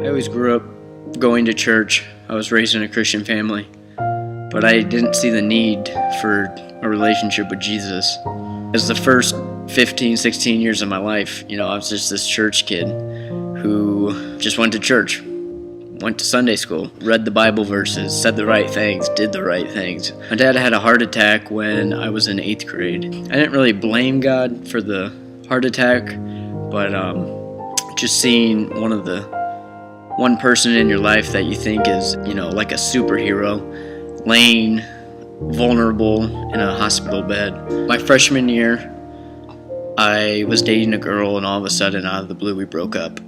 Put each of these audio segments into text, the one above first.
I always grew up going to church. I was raised in a Christian family, but I didn't see the need for a relationship with Jesus. As the first 15, 16 years of my life, I was just this church kid who just went to church, went to Sunday school, read the Bible verses, said the right things, did the right things. My dad had a heart attack when I was in 8th grade. I didn't really blame God for the heart attack, but just seeing one person in your life that you think is, like a superhero, laying vulnerable in a hospital bed. My freshman year, I was dating a girl, and all of a sudden, out of the blue, we broke up.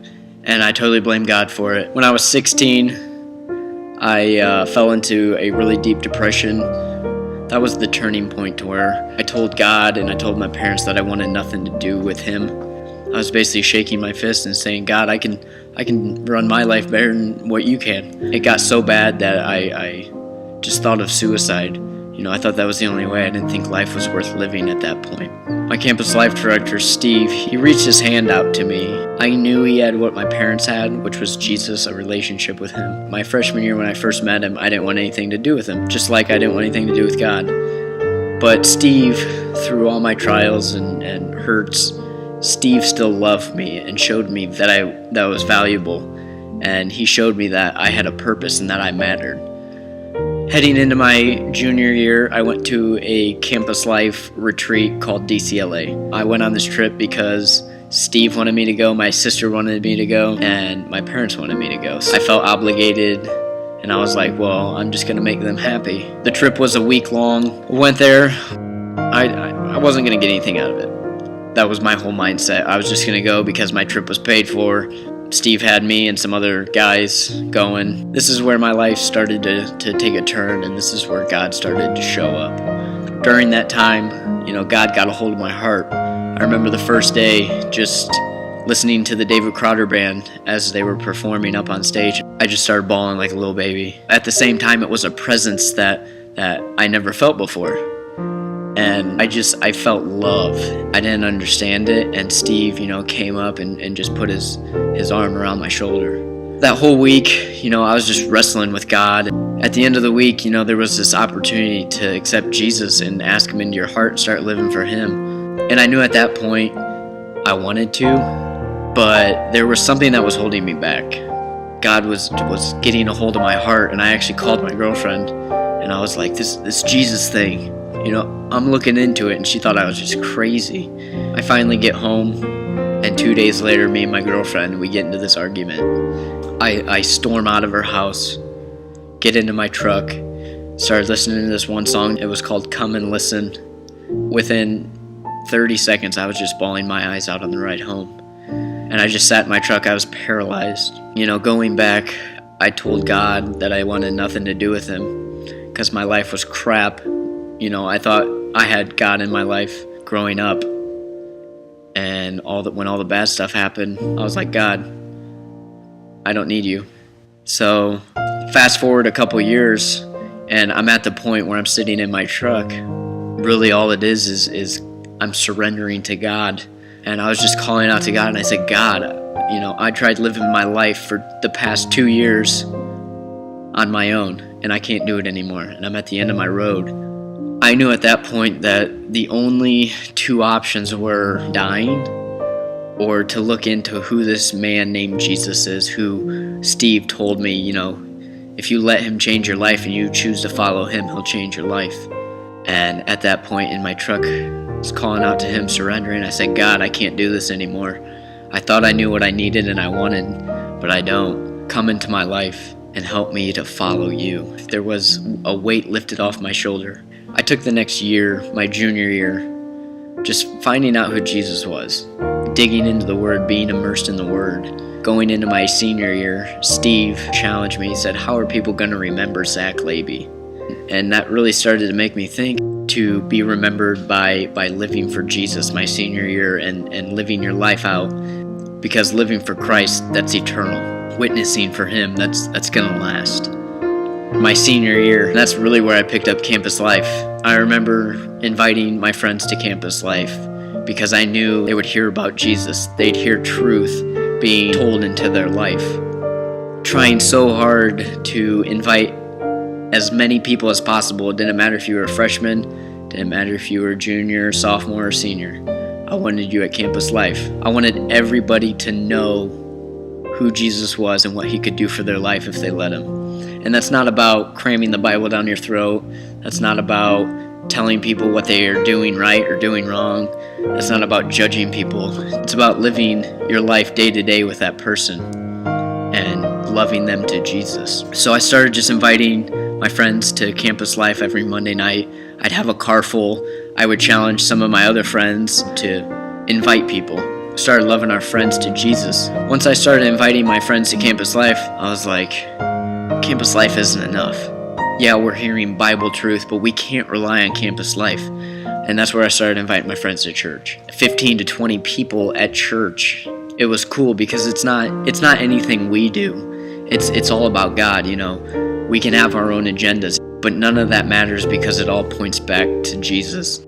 And I totally blame God for it. When I was 16, I fell into a really deep depression. That was the turning point to where I told God and I told my parents that I wanted nothing to do with him. I was basically shaking my fist and saying, God, I can run my life better than what you can. It got so bad that I just thought of suicide. I thought that was the only way. I didn't think life was worth living at that point. My campus life director, Steve, he reached his hand out to me. I knew he had what my parents had, which was Jesus, a relationship with him. My freshman year when I first met him, I didn't want anything to do with him, just like I didn't want anything to do with God. But Steve, through all my trials and hurts, Steve still loved me and showed me that I was valuable. And he showed me that I had a purpose and that I mattered. Heading into my junior year, I went to a campus life retreat called DCLA. I went on this trip because Steve wanted me to go, my sister wanted me to go, and my parents wanted me to go. So I felt obligated, and I was like, well, I'm just going to make them happy. The trip was a week long. We went there. I wasn't going to get anything out of it. That was my whole mindset. I was just going to go because my trip was paid for. Steve had me and some other guys going. This is where my life started to take a turn, and this is where God started to show up. During that time, God got a hold of my heart. I remember the first day just listening to the David Crowder Band as they were performing up on stage. I just started bawling like a little baby. At the same time, it was a presence that I never felt before. And I felt love. I didn't understand it, and Steve, came up and just put his arm around my shoulder. That whole week, I was just wrestling with God. At the end of the week, there was this opportunity to accept Jesus and ask him into your heart and start living for him. And I knew at that point I wanted to, but there was something that was holding me back. God was getting a hold of my heart, and I actually called my girlfriend, and I was like, this Jesus thing, I'm looking into it, and she thought I was just crazy. I finally get home, and 2 days later, me and my girlfriend, we get into this argument. I storm out of her house, get into my truck, started listening to this one song. It was called Come and Listen. Within 30 seconds, I was just bawling my eyes out on the ride home. And I just sat in my truck. I was paralyzed. Going back, I told God that I wanted nothing to do with him because my life was crap. I thought I had God in my life growing up, and when all the bad stuff happened, I was like, God, I don't need you. So fast forward a couple years, and I'm at the point where I'm sitting in my truck. Really all it is I'm surrendering to God. And I was just calling out to God, and I said, God, I tried living my life for the past 2 years on my own, and I can't do it anymore, and I'm at the end of my road. I knew at that point that the only two options were dying or to look into who this man named Jesus is, who Steve told me, if you let him change your life and you choose to follow him, he'll change your life. And at that point in my truck, I was calling out to him, surrendering. I said, God, I can't do this anymore. I thought I knew what I needed and I wanted, but I don't. Come into my life and help me to follow you. There was a weight lifted off my shoulder. I took the next year, my junior year, just finding out who Jesus was, digging into the Word, being immersed in the Word. Going into my senior year, Steve challenged me. He said, how are people going to remember Zach Laby? And that really started to make me think to be remembered by living for Jesus my senior year and living your life out. Because living for Christ, that's eternal. Witnessing for Him, that's going to last. My senior year, that's really where I picked up campus life. I remember inviting my friends to campus life because I knew they would hear about Jesus. They'd hear truth being told into their life. trying so hard to invite as many people as possible. It didn't matter if you were a freshman, didn't matter if you were a junior, sophomore, or senior. I wanted you at Campus Life. I wanted everybody to know who Jesus was and what he could do for their life if they let him. And that's not about cramming the Bible down your throat. That's not about telling people what they are doing right or doing wrong. That's not about judging people. It's about living your life day to day with that person and loving them to Jesus. So I started just inviting my friends to Campus Life every Monday night. I'd have a car full. I would challenge some of my other friends to invite people. Started loving our friends to Jesus. Once I started inviting my friends to Campus Life, I was like, Campus Life isn't enough. Yeah, we're hearing Bible truth, but we can't rely on Campus Life. And that's where I started inviting my friends to church. 15 to 20 people at church. It was cool because it's not anything we do. It's all about God, you know. We can have our own agendas, but none of that matters because it all points back to Jesus.